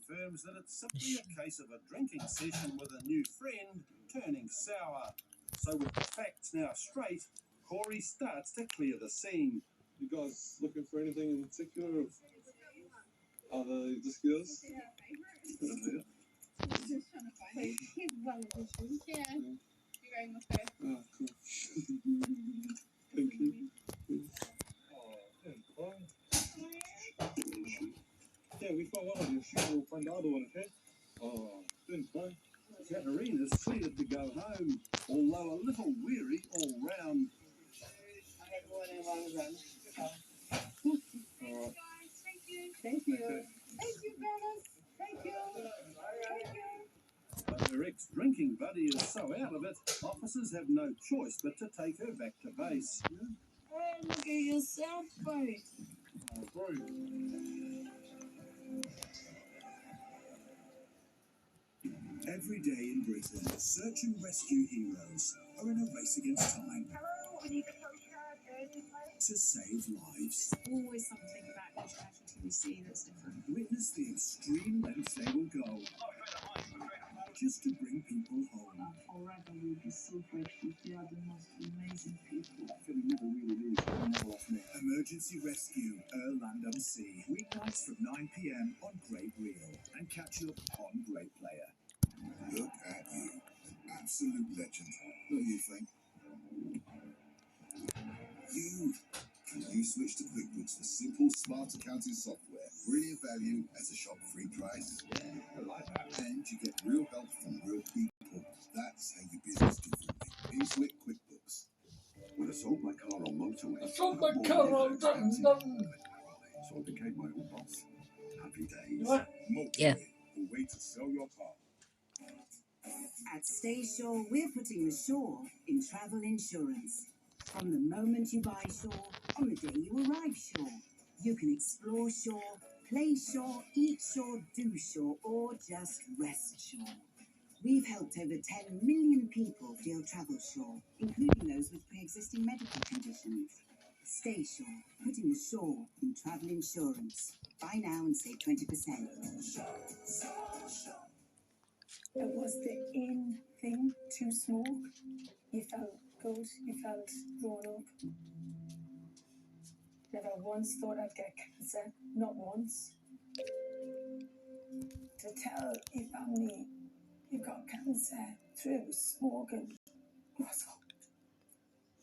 confirms that it's simply a case of a drinking session with a new friend turning sour. So with the facts now straight, Corey starts to clear the scene. You guys looking for anything in particular? Other just girls? Yeah. Just trying to find it. He's well issues. Yeah. You're wearing my coat. Ah, cool. Thank you. Yeah, we found one of your shoes. We'll find the other one, okay? Oh, thanks, bye. Katarina's cleared to go home, although a little weary all round. I had more than one run. Alright. Thank you. Okay. Thank you, fellas. Thank you. Thank you. But her ex-drinking buddy is so out of it, officers have no choice but to take her back to base. Hey, look at yourself, buddy. Oh, sorry. Every day in Britain, search and rescue heroes are in a race against time to save lives. Always something about each casualty we see that's different. Witness the extreme lengths they will go just to bring people home. Forever we'll be so grateful. They are the most amazing people. I feel we never really lose. We never lost me. Emergency Rescue, Erland Sea. Weeknights from 9 p.m. on Great Reel and catch up on Great Player. Look at you, an absolute legend. Don't you think? You. Can you switch to QuickBooks for simple, smart accounting software? Brilliant value at a shop-free price. Yeah, I like that. And you get real help from real people. That's how you business differently. Inswick QuickBooks. When I sold my car on motorway, Sold my car on dun. so I became my own boss. Happy days. What? Motorway, Yeah. a way to sell your car. At Stay Shore, we're putting the shore in travel insurance. From the moment you buy shore, on the day you arrive shore, you can explore shore, play shore, eat shore, do shore, or just rest shore. We've helped over 10 million people feel travel shore, including those with pre-existing medical conditions. Stay Shore, putting the shore in travel insurance. Buy now and save 20%. It was the in thing to smoke. You felt good, you felt grown up. Never once thought I'd get cancer, not once. To tell your family you've got cancer through smoking was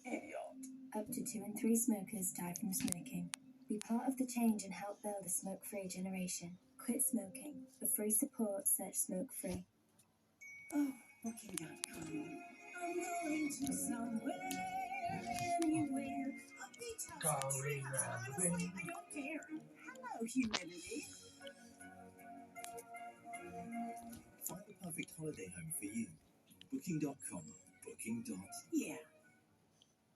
idiot. Up to 2 in 3 smokers die from smoking. Be part of the change and help build a smoke-free generation. Quit smoking. For free support, search Smoke Free. Oh, Booking.com. I'm going to somewhere, anywhere. I'll be just Going round the honestly, ring. I don't care. Hello, humanity. Find the perfect holiday home for you. Booking.com. Booking. Yeah.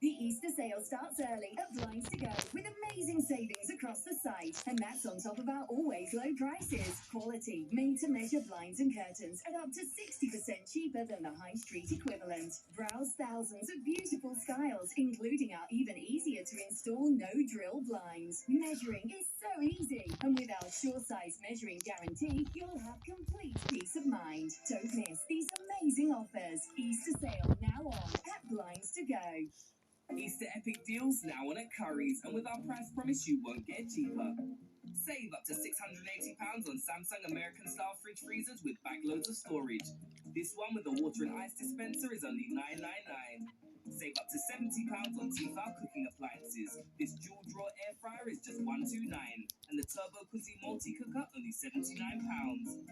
The Easter sale starts early at Blinds to Go with amazing savings across the site. And that's on top of our always low prices. Quality, made-to-measure blinds and curtains at up to 60% cheaper than the high street equivalent. Browse thousands of beautiful styles, including our even easier to install no-drill blinds. Measuring is so easy. And with our sure-size measuring guarantee, you'll have complete peace of mind. Don't miss these amazing offers. Easter sale now on at Blinds to Go. Easter epic deals now on at Currys, and with our price promise you won't get cheaper. Save up to £680 on Samsung American style fridge freezers with bagloads of storage. This one with a water and ice dispenser is only £9.99. Save up to £70 on Tefal cooking appliances. This dual drawer air fryer is just £129, and the Turbo Cuisine multi cooker only £79.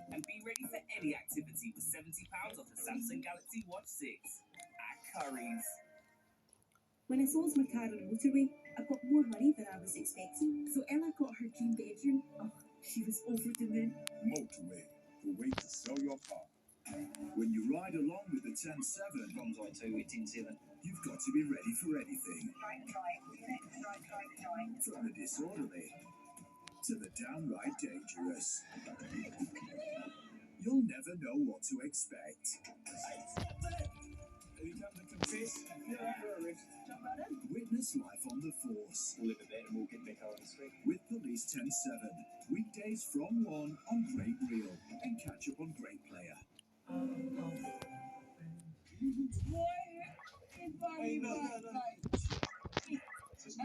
And be ready for any activity with £70 off the Samsung Galaxy Watch 6 at Currys. When I sold my car on the motorway, I got more money than I was expecting. So Ella got her dream bedroom. Oh, she was over the moon. Motorway, a way to sell your car. When you ride along with the 10-7, you've got to be ready for anything. From the disorderly to the downright dangerous. You'll never know what to expect. Have you come to confess? You're under arrest. Jump right in. Witness life on the force. We'll live with that and we'll get back out on the street. With Police 10-7. Weekdays from 1 on Great Reel. And catch up on Great Player. Hey, no.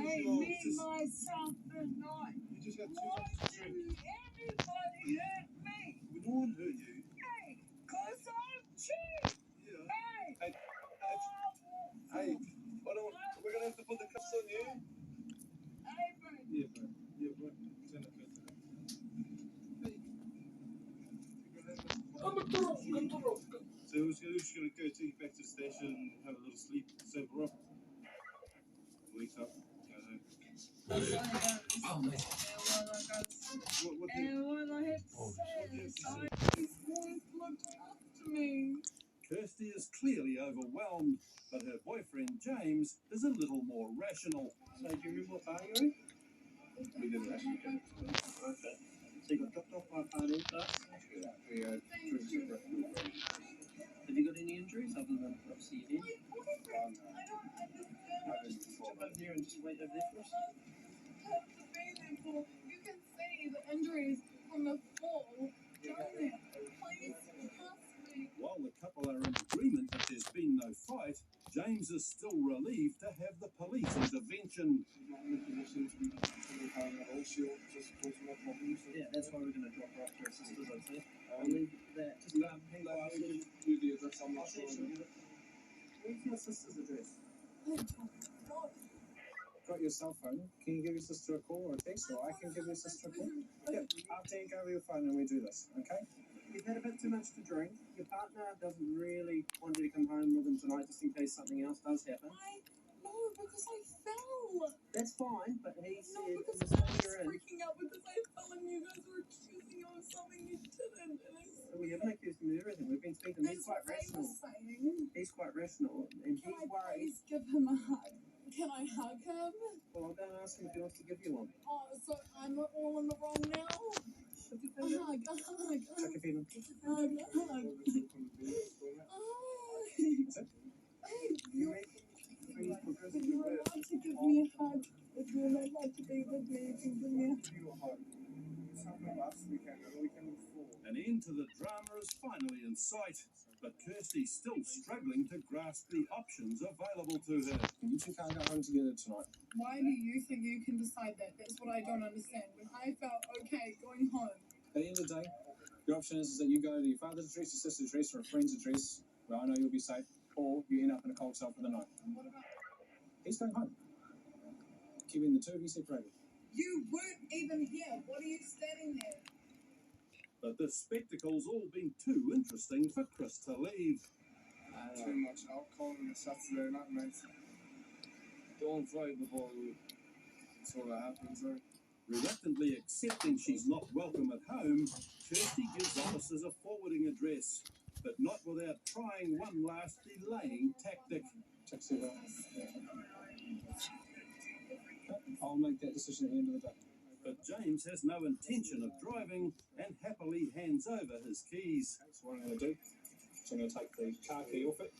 Hey, me, myself, and I. You just had Why did everybody hurt me? No one hurt you. Hey, cause I'm cheap. Yeah. Hey. Hey, we're gonna have to put the cuffs on you. Hey, bro. Yeah, bro. Yeah, bro. Turn it, turn it. So who's gonna go take you back to the station, have a little sleep, sober up, wake up, go home. Oh, mate. What And what I have to say is, these boys looked after me. Kirsty is clearly overwhelmed, but her boyfriend James is a little more rational. So, do you remember what bar you're in? We didn't actually go. Okay. So, you got dropped off by a party class? We drinks at breakfast. Have you got any injuries other than obviously your head? Jump over here and just wait over there for us. You can see the injuries from the fall. Please trust me. While the couple are in agreement that there's been no fight, James is still relieved to have the police intervention. Yeah, that's why we're going to drop her off to her sisters, I'd say. Leave that. Just hang on. Do the address, I'm not sure. Where's your sister's address? Got your cell phone. Can you give your sister a call or a text, or I can give your sister a call? Yep, I'll take over your phone and we do this, okay? You've had a bit too much to drink. Your partner doesn't really want you to come home with him tonight just in case something else does happen. No, because I fell. That's fine, but he No, said because the I song was you're in. freaking out because I fell and you guys were accusing me of something you didn't. And We haven't accused him of everything. We've been speaking. He's that's quite what they were rational. saying. He's quite rational, and Can he's I worried. please give him a hug? Can I hug him? Well, I'm going to ask him if he wants to give you one. Oh, so I'm all in the wrong now? A hug, a hug, Chuck your feet in. a hug, a hug. Oh. That's it. Hey, you're allowed to give me a hug. If you're not allowed to be with me, you can give me a hug. An end to the drama is finally in sight, but Kirsty's still struggling to grasp the options available to her. You two can't go home together tonight. Why do you think you can decide that? That's what I don't understand. When I felt okay going home. At the end of the day, your option is that you go to your father's address, your sister's address, or a friend's address where I know you'll be safe, or you end up in a cold cell for the night. And what about? He's going home. Keeping the two of you separated. You weren't even here. What are you standing there? But this spectacle's all been too interesting for Chris to leave. Too much alcohol on a Saturday night, mate. Don't fight before it's all that happens, right? Reluctantly accepting she's not welcome at home, Kirsty gives officers a forwarding address, but not without trying one last delaying tactic. I'll make that decision at the end of the day. But James has no intention of driving and happily hands over his keys. That's what I'm going to do. So I'm going to take the car key off it.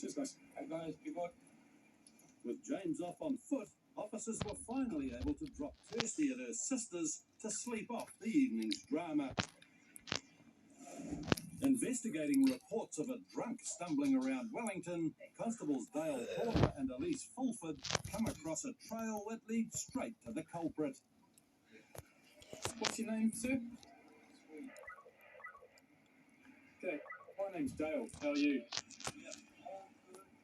Cheers, guys. Hey guys, good luck. With James off on foot, officers were finally able to drop Kirsty at her sister's to sleep off the evening's drama. Investigating reports of a drunk stumbling around Wellington, Constables Dale Porter and Elise Fulford come across a trail that leads straight to the culprit. What's your name, sir? Okay, my name's Dale. How are you?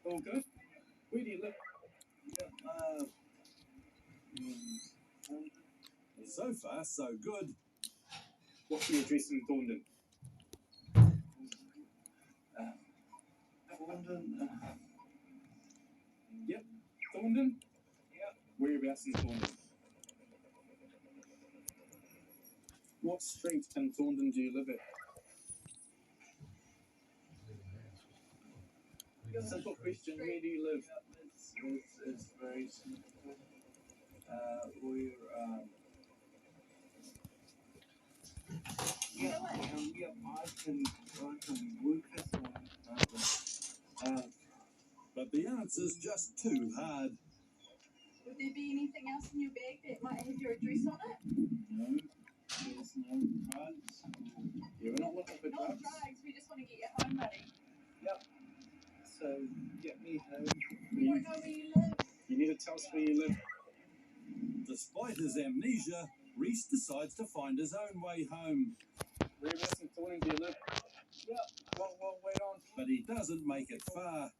All good? Where do you live? So far, so good. What's your address in Thorndon? Yep, Thorndon? Yep. Whereabouts in Thorndon? What street in Thorndon do you live at? Simple question, where do you live? It's very simple. We're I can work as one. But the answer's just too hard. Would there be anything else in your bag that might have your address on it? No, there's no drugs. You're not looking for Not drugs? drugs, we just want to get you home, buddy. So, get me home. We don't know where you live. You need to tell us where you live. Despite his amnesia, Reese decides to find his own way home. Whereabouts in Thornton do you live? Yeah. Well, wait on. But he doesn't make it far.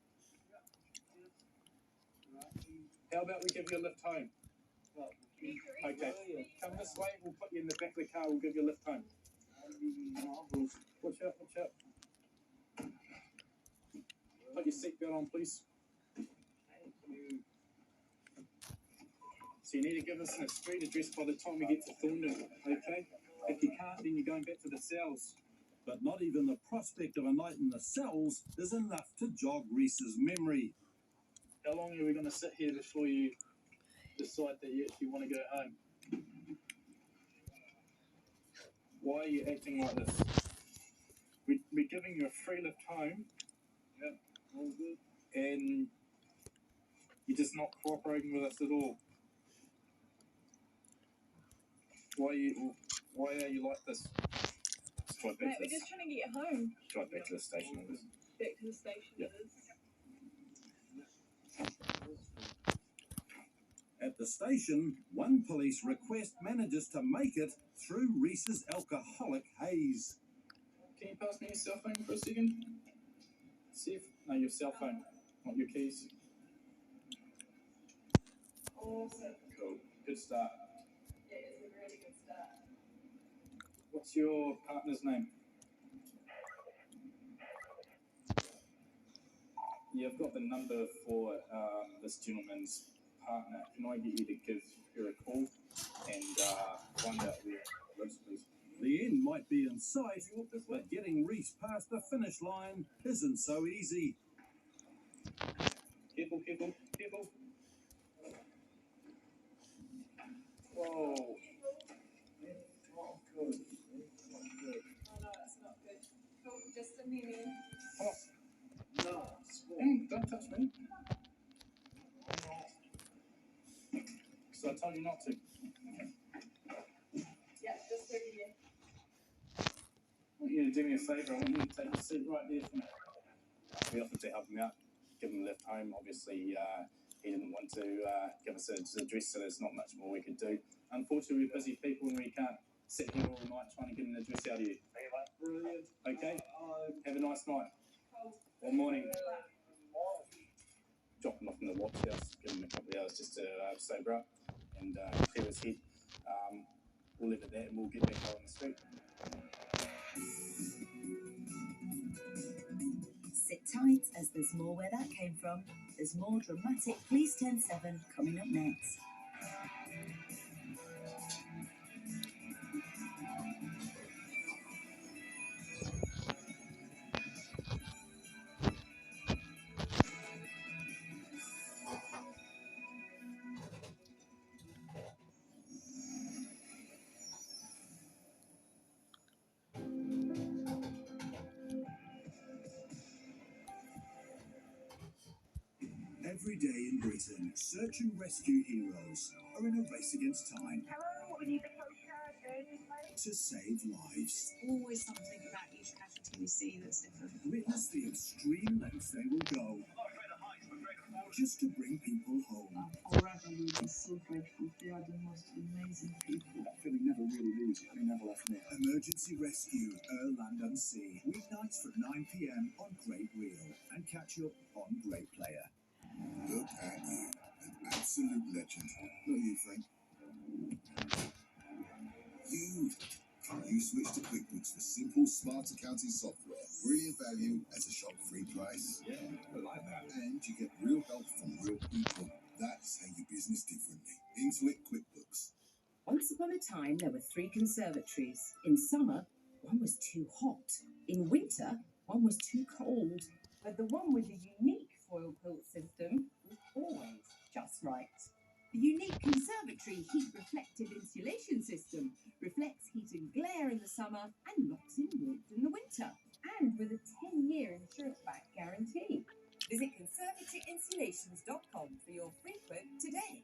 How about we give you a lift home? Okay. Come this way, we'll put you in the back of the car, we'll give you a lift home. Watch out, watch out. Put your seatbelt on, please. So you need to give us a street address by the time we get to Thornton, okay? If you can't, then you're going back to the cells. But not even the prospect of a night in the cells is enough to jog Reese's memory. How long are we going to sit here before you decide that you actually want to go home? Why are you acting like this? We're giving you a free lift home. Yep, all good. And you're just not cooperating with us at all. Why are you like this? Let's drive back Mate, to we're this. just trying to get you home. Drive back to the station. Back to the station, Yeah. it is. At the station, one police request manages to make it through Reese's alcoholic haze. Can you pass me your cell phone for a second? See if... No, your cell phone, not your keys. Awesome. Cool. Good start. Yeah, it's a really good start. What's your partner's name? Yeah, I've got the number for this gentleman's partner. Can I get you to give her a call and find out where it lives, please? The end might be in sight, but getting Reese past the finish line isn't so easy. Careful, careful, careful. Whoa. Oh, good. Oh no, it's not good. Cool, just a minute. Oh. No. Don't touch me. Because I told you not to. Yeah, just over here. I want you to do me a favour. I want you to take a seat right there for me. We offered to help him out, give him a lift home. Obviously, he didn't want to give us his address, so there's not much more we could do. Unfortunately, we're busy people and we can't sit here all night trying to get an address out of you. Brilliant. Okay? Have a nice night. Or morning. Drop him off in the watch house, give him a couple of hours just to sober up and clear his head. We'll leave it there and we'll get back out on the street. Sit tight, as there's more where that came from. There's more dramatic Police 10-7 coming up next. Every day in Britain, search and rescue heroes are in a race against time to save lives. Always something about each casualty we see that's different. Witness the extreme lengths they will go just to bring people home. Forever we'll be so grateful. They are the most amazing people. That feeling never really leaves you. They never left me. Emergency Rescue, Land Unsea. Weeknights from 9 p.m. on Great Reel. And catch up on Great Player. Look at you, an absolute legend. Not you, Frank. You switch to QuickBooks for simple, smart accounting software. Brilliant value at a shock-free price. Yeah, I like that. And you get real help from real people. That's how you business differently. Intuit QuickBooks. Once upon a time, there were 3 conservatories. In summer, one was too hot. In winter, one was too cold. But the one with the unique foil quilt system was always just right. The unique conservatory heat reflective insulation system reflects heat and glare in the summer and locks in warmth in the winter. And with a 10-year insurance-backed guarantee. Visit conservatoryinstalations.com for your free quote today.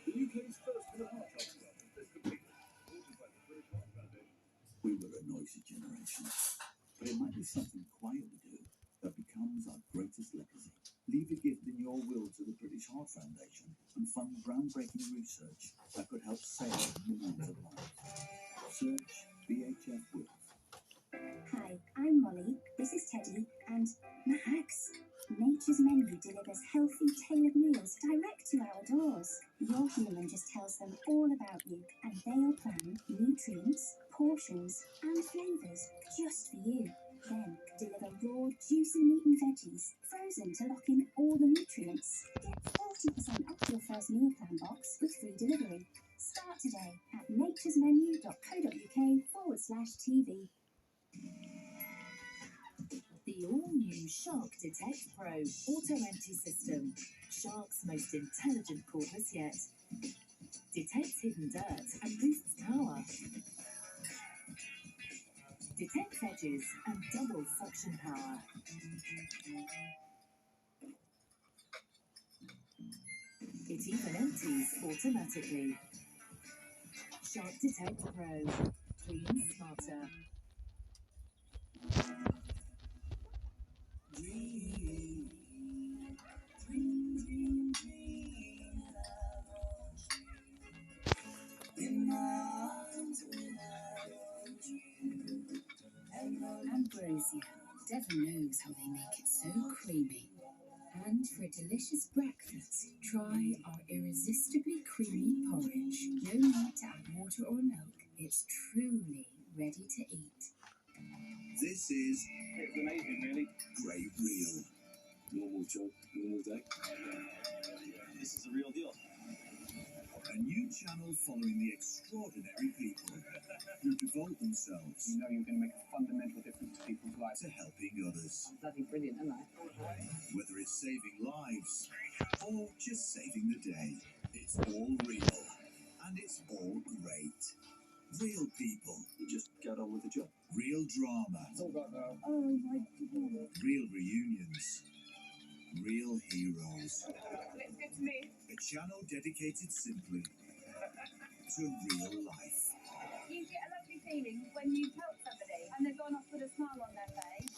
The UK's first and a half hour club is completed. Supported by the British Heart Foundation. We were a noisy generation, but it might be something quiet we do that becomes our greatest legacy. Leave a gift in your will to the British Heart Foundation and fund groundbreaking research that could help save millions of lives. Search BHF Wills. Hi, I'm Molly, this is Teddy, and Max. Nature's Menu delivers healthy, tailored meals direct to our doors. Your human just tells them all about you, and they'll plan nutrients, portions, and flavours just for you. Then deliver raw, juicy meat and veggies, frozen to lock in all the nutrients. Get 40% off your first meal plan box with free delivery. Start today at naturesmenu.co.uk/TV. The all-new Shark Detect Pro auto-empty system. Shark's most intelligent cordless yet. Detects hidden dirt and boosts power. Detects edges and doubles suction power. It even empties automatically. Shark Detect Pro. Clean smarter. Dream, dream, dream, dream. In my arms when I want you. Ambrosia. Devon knows how they make it so creamy. And for a delicious breakfast, try our irresistibly creamy porridge. No need to add water or milk. It's truly ready to eat. This is It's amazing, really. Great Real. Normal job, normal day. This is the real deal. A new channel following the extraordinary people who devote themselves You know you're going to make a fundamental difference to people's lives. to helping others. Bloody brilliant, isn't it? Whether it's saving lives or just saving the day, it's all real and it's all great. Real people. You just get on with the job. Real drama. It's all right now. Oh my god. Real reunions. Real heroes. Looks good to me. A channel dedicated simply to real life. You get a lovely feeling when you've helped somebody and they've gone off with a smile on their face.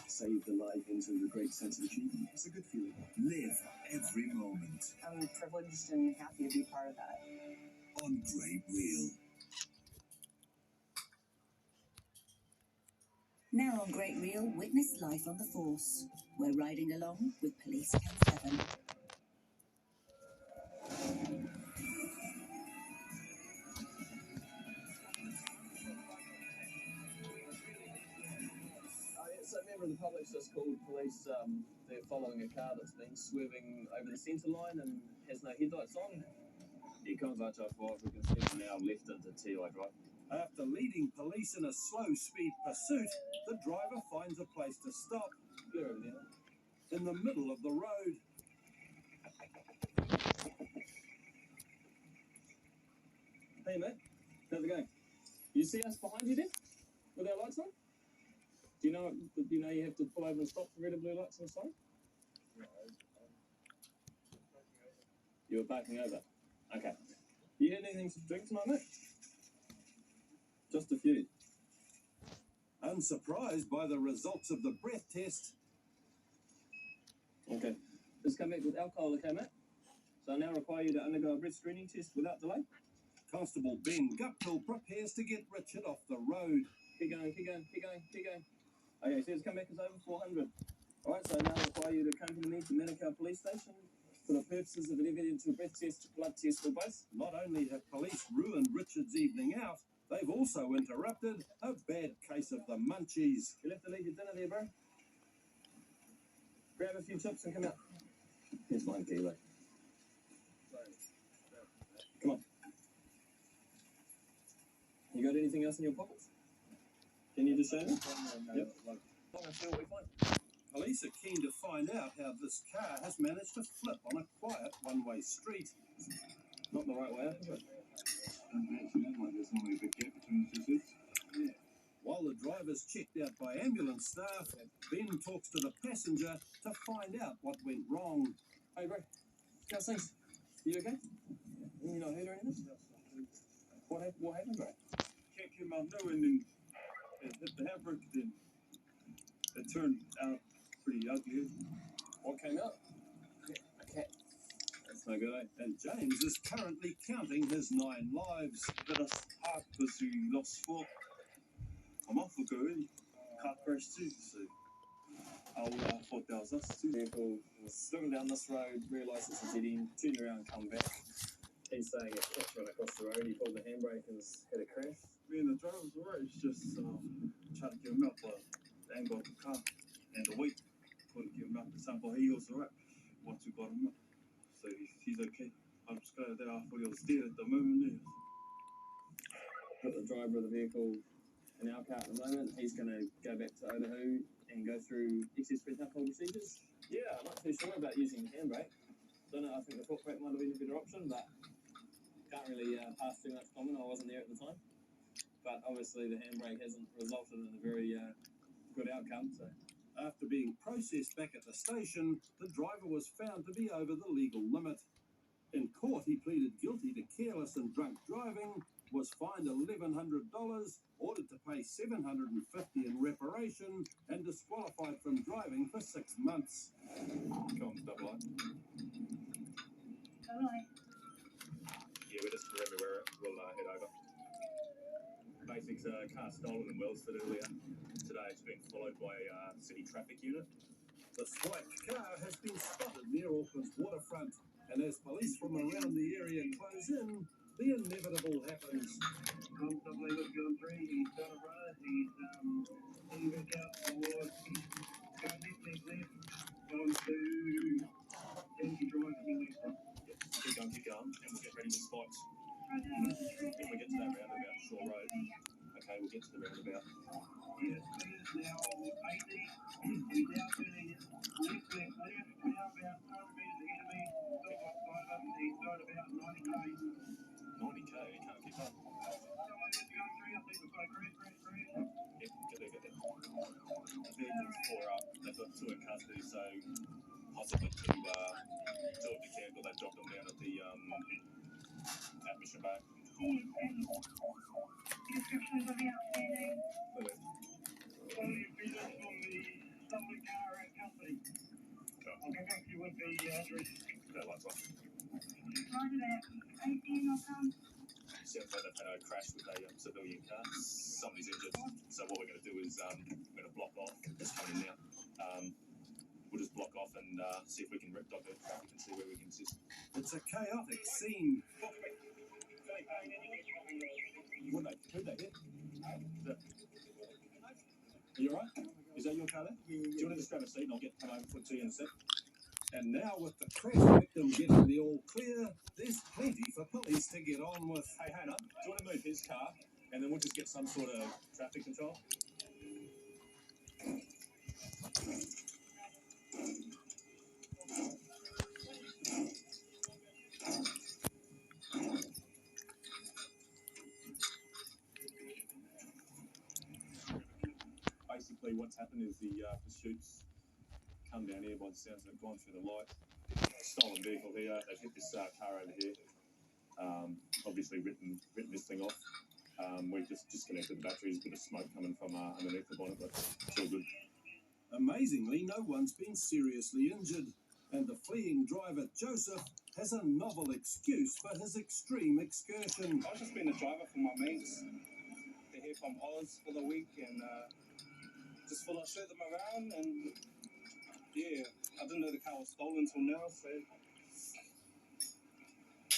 Save the life into a great sense of achievement. It's a good feeling. Live every moment I'm privileged and happy to be part of that. on Great Real. Now on Great Reel, witness life on the force. We're riding along with Police Cam 7. So a member of the public's just called police. They're following a car that's been swerving over the centre line and has no headlights on. He comes out to 5, we can see him now left into TI Drive. After leading police in a slow-speed pursuit, the driver finds a place to stop Clear over there. in the middle of the road. Hey mate, how's it going? You see us behind you there? With our lights on? Do you know you have to pull over and stop for red and blue lights on the side? You were backing over. Okay. You had anything to drink tonight, mate? Just a few. Unsurprised by the results of the breath test, Okay. Just come back with alcohol, okay, mate? So I now require you to undergo a breath screening test without delay. Constable Ben Guptill prepares to get Richard off the road. Keep going, keep going, keep going, keep going. Okay, so it's come back as over 400. Alright, so I now require you to accompany me to Manukau Police Station for the purposes of an evidence to breath test, blood test, or both. Not only have police ruined Richard's evening out, they've also interrupted a bad case of the munchies. You left to leave your dinner there, bro. Grab a few chips and come out. Here's 1 kilo. Come on. You got anything else in your pockets? Can you just show me? Yep. Let's see what we find. Police are keen to find out how this car has managed to flip on a quiet one-way street. Not the right way up, is it? There's normally a big gap between the two seats. Yeah. While the driver's checked out by ambulance staff, Ben talks to the passenger to find out what went wrong. Hey, bro. How's things? You okay? You not hurt or anything? What happened, bro? Cat came out nowhere and then it hit the handbrake, then it turned out pretty ugly. What came out? A cat. That's no good, eh? And James is currently counting his 9 lives. But it's hard because we lost 4 a month ago already. Car crash too, so I thought that was us too. Vehicle was swimming down this road, realised it's a dead end, turned around, come back. He's saying a cat's run across the road, he pulled the handbrake and had a crash. Me and the driver was alright, it's just trying to get him out, but the angle of the car and the weight couldn't get him out. The sample, he was alright once we got him out. So he's okay. I'm just glad that I thought he was dead at the moment. Got the driver of the vehicle in our car at the moment. He's going to go back to Otahu and go through excess breath alcohol procedures. Yeah, I'm not too sure about using the handbrake. Don't know, I think the foot brake might have been a better option, but can't really pass too much comment. I wasn't there at the time. But obviously the handbrake hasn't resulted in a very good outcome. So after being processed back at the station, the driver was found to be over the legal limit. In court, he pleaded guilty to careless and drunk driving, was fined $1,100, ordered to pay $750 in reparation, and disqualified from driving for 6 months. Come on, double line. Yeah, we're just remember where we'll head over. Basics, car stolen in Wellsford earlier. Today it's been followed by a city traffic unit. The swiped car has been spotted near Auckland's waterfront, and as police from around the area close in, the inevitable happens. Comfortably with John 3, he's done a run, he's moving out towards, he's going left, going to Tenky Drive anyway. Yep, keep going, and we'll get ready with spikes. If we get to that roundabout, Shore Road. Okay, we'll get to the roundabout. Yes, please, now 80, he's now turning left, now about 100 metres ahead of me, got outside of him, he's got about 90 k's. 90k, you can't keep up. Yep, get there. The vehicle's 4 up, they've got 2 in custody, so possibly 2 of the camp, they've dropped them down at the at Mission Bay. Descriptions of the outstanding. Only business from the stolen car and company. I'll go back to you with the address. That lights on. Roger that. 18 will come. Sounds like they've had a crash with a civilian car. Somebody's injured. So what we're going to do is we're going to block off. It's coming in now. We'll just block off and see if we can divert traffic and see where we can assist. It's a chaotic scene. Who'd they hit? Are you alright? Is that your car there? Do you want to just grab a seat and I'll come over to you in a sec? And now with the crash victim getting the all clear, there's plenty for police to get on with. Hey, Hannah, do you want to move his car and then we'll just get some sort of traffic control? Basically, what's happened is the pursuits come down here by the sounds of it, gone through the light. Stolen vehicle here, they've hit this car over here. Obviously written this thing off. We've just disconnected the batteries, a bit of smoke coming from underneath the bonnet, but it's all good. Amazingly, no one's been seriously injured, and the fleeing driver, Joseph, has a novel excuse for his extreme excursion. I've just been a driver for my mates. They're here from Oz for the week, and just thought I'd show them around, and yeah, I didn't know the car was stolen till now, so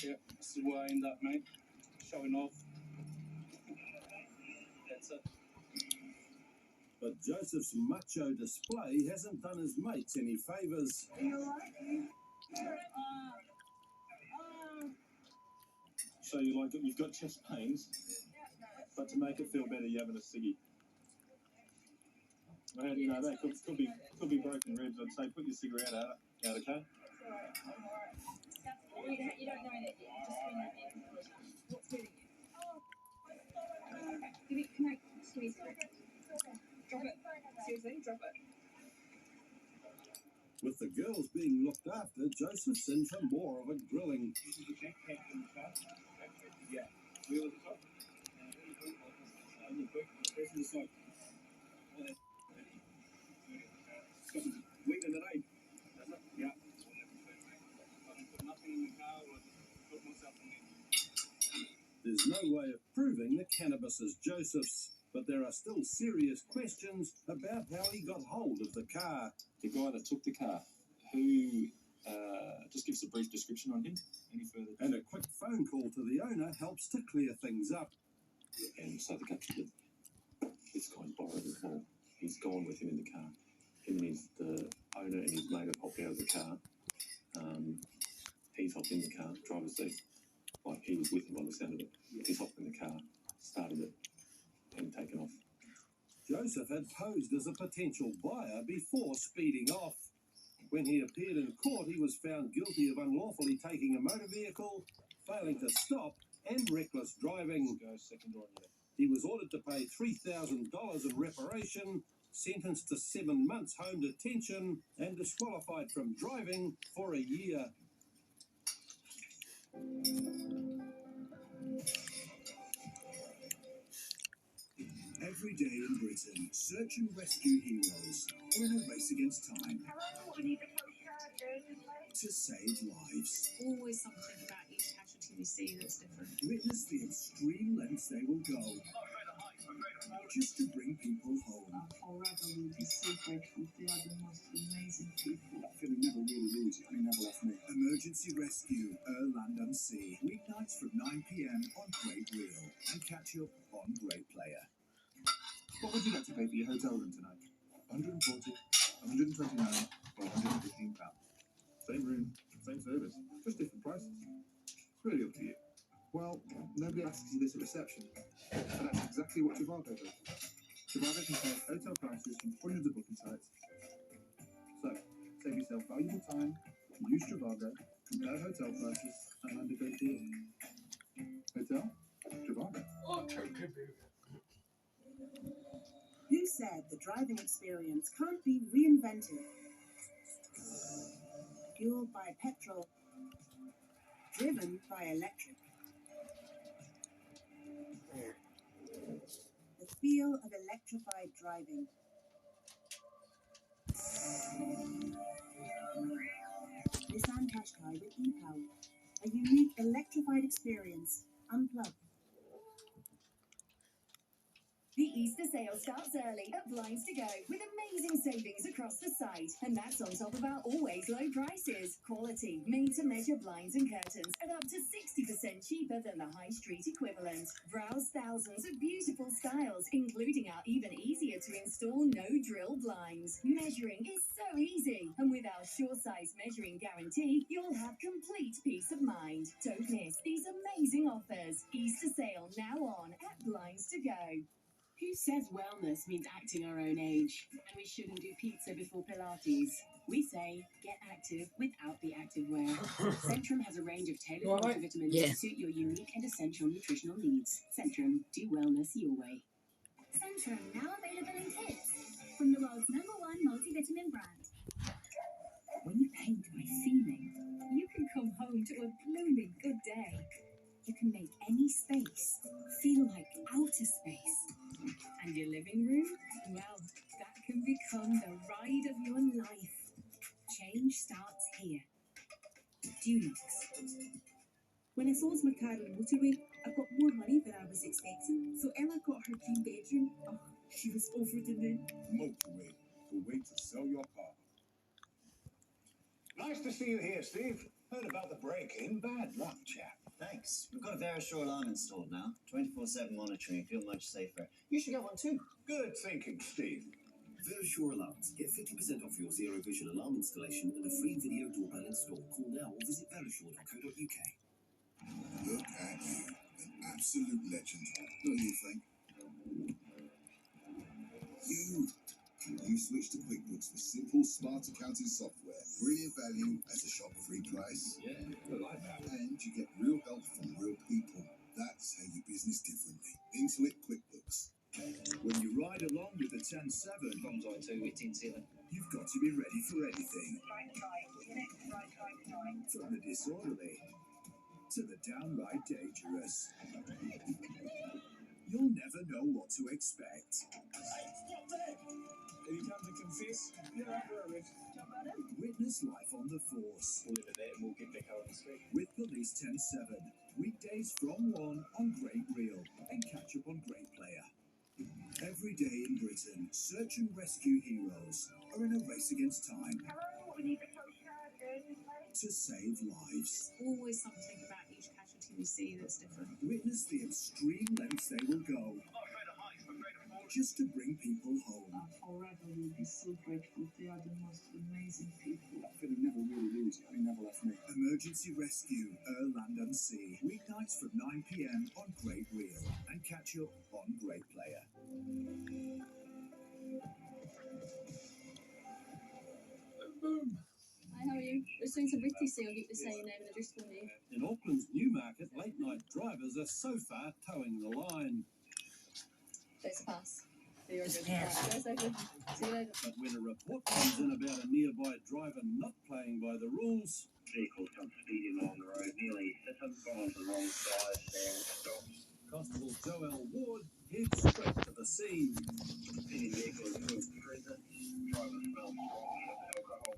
yeah, this is where I end up, mate. Showing off. That's it. But Joseph's macho display hasn't done his mates any favours. So you've got chest pains, but to make it feel better, you're having a ciggy. Well, you know, they could be broken ribs. I'd say put your cigarette out, okay? You don't know that yet. Just when you're in. What's hurting you? Give me, can I, give me, drop it. Seriously, drop it. With the girls being looked after, Joseph's in for more of a grilling. Yeah. Wheel at the top. On the quick. Press to the side. Wait in the night. Yeah. I put nothing in the car or put myself in there. There's no way of proving the cannabis is Joseph's, but there are still serious questions about how he got hold of the car. The guy that took the car, who just gives a brief description on him. Any further? And a quick phone call to the owner helps to clear things up. And so the captain, this guy's borrowed his ball. He's gone with him in the car. Him and the owner and his mate have hopped out of the car. He's hopped in the car, driver's seat. Like he was with him by the sound of it. He's hopped in the car, started it, and taken off. Joseph had posed as a potential buyer before speeding off. When he appeared in court, he was found guilty of unlawfully taking a motor vehicle, failing to stop, and reckless driving. He was ordered to pay $3,000 in reparation, sentenced to 7 months home detention, and disqualified from driving for a year. Every day in Britain, search and rescue heroes are in a race against time to save lives. Always something about each casualty we see that's different. Witness the extreme lengths they will go just to bring people home. Forever we'll be so grateful. They are the most amazing people. That feeling never really leaves you. It never left me. Emergency Rescue, Land Sea. Weeknights from 9 p.m. on Great Reel. And catch up on Great Player. What would you like to pay for your hotel room tonight? 140, 129, or 115 pounds? Same room, same service, just different prices. It's really up to you. Well, nobody asks you this at reception, but that's exactly what Trivago does. Trivago compares hotel prices from hundreds of booking sites. So, save yourself valuable time, use Trivago, compare hotel prices, and land a great deal. Hotel? Trivago. Who said the driving experience can't be reinvented? Fueled by petrol, driven by electric. The feel of electrified driving. Nissan Qashqai with e-Power. A unique electrified experience. Unplugged. The Easter sale starts early at Blinds to Go with amazing savings across the site. And that's on top of our always low prices. Quality, made-to-measure blinds and curtains at up to 60% cheaper than the high street equivalent. Browse thousands of beautiful styles, including our even easier to install no-drill blinds. Measuring is so easy. And with our sure size measuring guarantee, you'll have complete peace of mind. Don't miss these amazing offers. Easter sale now on at Blinds to Go. Who says wellness means acting our own age, and we shouldn't do pizza before Pilates? We say get active without the activewear. Centrum has a range of tailored multivitamins to suit your unique and essential nutritional needs. Centrum, do wellness your way. Centrum, now available in kits from the world's #1 multivitamin brand. When you paint by feeling, you can come home to a blooming good day. You can make any space feel like outer space. And your living room? Well, that can become the ride of your life. Change starts here. Dulux. When I saw my car on the motorway, I got more money than I was expecting. So Ella got her dream bedroom. Oh, she was over the moon. Motorway, the way to sell your car. Nice to see you here, Steve. Heard about the break-in. Bad luck, chap. Thanks. We've got a Verisure alarm installed now. 24/7 monitoring. Feel much safer. You should get one too. Good thinking, Steve. Verisure alarms. Get 50% off your Zero Vision alarm installation and a free video doorbell install. Call now or visit verisure.co.uk. Look at you, an absolute legend. Don't you think? You You switch to QuickBooks for simple, smart accounting software. Brilliant value at a shock-free price. Yeah, I like that. And you get real help from real people. That's how you business differently. Intuit QuickBooks. When you ride along with the 10-7, Comes on to it in Zealand. you've got to be ready for anything. From the disorderly to the downright dangerous. You'll never know what to expect. Did he come to confess? Yeah, I'm Witness life on the force We'll leave it there and we'll get back out on the street. with Police 10-7. Weekdays from 1 on Great Reel and catch up on Great Player. Every day in Britain, search and rescue heroes are in a race against time to save lives. Always something about each casualty we see that's different. Witness the extreme lengths they will go just to bring people home. Forever will be so grateful. They are the most amazing people. I feel never really lose it. He never left me. Emergency Rescue, Land and Sea. Weeknights from 9 p.m. on Great Reel and catch up on Great Player. Hi, how are you? We're just doing some Witty, so you'll get to say your name and address for me. In Auckland's Newmarket, late-night drivers are so far towing the line. There's a pass. So you're good. Right, go safely. See you later. But when a report comes in about a nearby driver not playing by the rules, Vehicles come speeding along the road, nearly hit him, gone on the wrong side, and stops. Constable Joel Ward heads straight to the scene. Any vehicle is moved present, driver smells strong alcohol.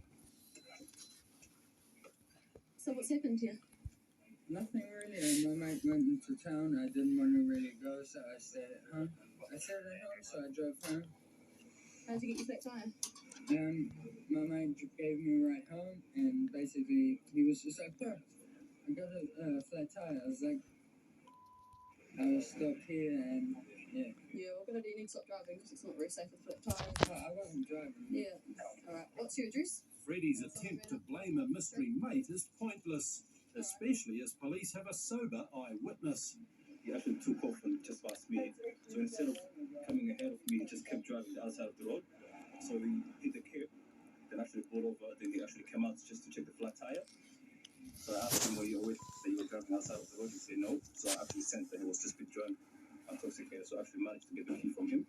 So what's happened here? Nothing really. My mate went into town. I didn't want to really go, so I stayed at home. I stayed at home, so I drove home. How'd you get your flat tire? My mate gave me a ride home, and basically he was just like, "Oh, I got a flat tire." I was like, I was stopped here, and yeah. Yeah, well, good idea. You need to stop driving because it's not very safe with flat tires. Oh, I wasn't driving. Yeah. Alright, what's your address? Freddie's attempt to blame a mystery mate is pointless, especially as police have a sober eyewitness. He actually took off and just passed me. So instead of coming ahead of me, he just kept driving the other side of the road. So he hit the curb, then actually pulled over, then he actually came out just to check the flat tire. So I asked him, were you aware that you were driving outside of the road? He said no. So I actually sensed that he was just a bit drunk, intoxicated. So I actually managed to get the key from him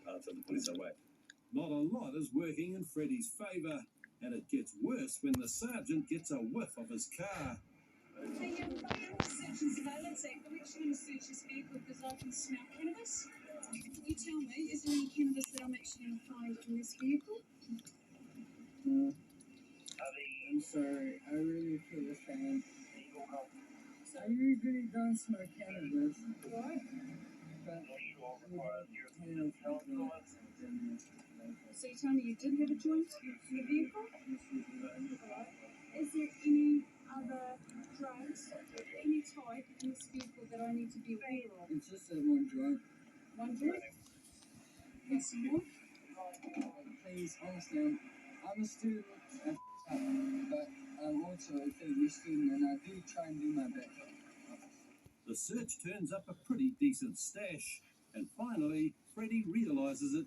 until the police arrived. Not a lot is working in Freddie's favour, and it gets worse when the sergeant gets a whiff of his car. Hey, search and surveillance act. I'm actually going to search this vehicle because I can smell cannabis. You tell me, is there any cannabis that I'm actually going to find in this vehicle? I'm sorry. I really feel ashamed. I usually don't smoke cannabis. Right. But So you tell me you did have a joint in the vehicle? Right. Is there any other drugs, any type in this vehicle that I need to be aware of? It's just that one joint. One joint? And some more? Please, honestly, I'm a student, but I'm also a third-year student, and I do try and do my best. The search turns up a pretty decent stash, and finally, Freddie realises it's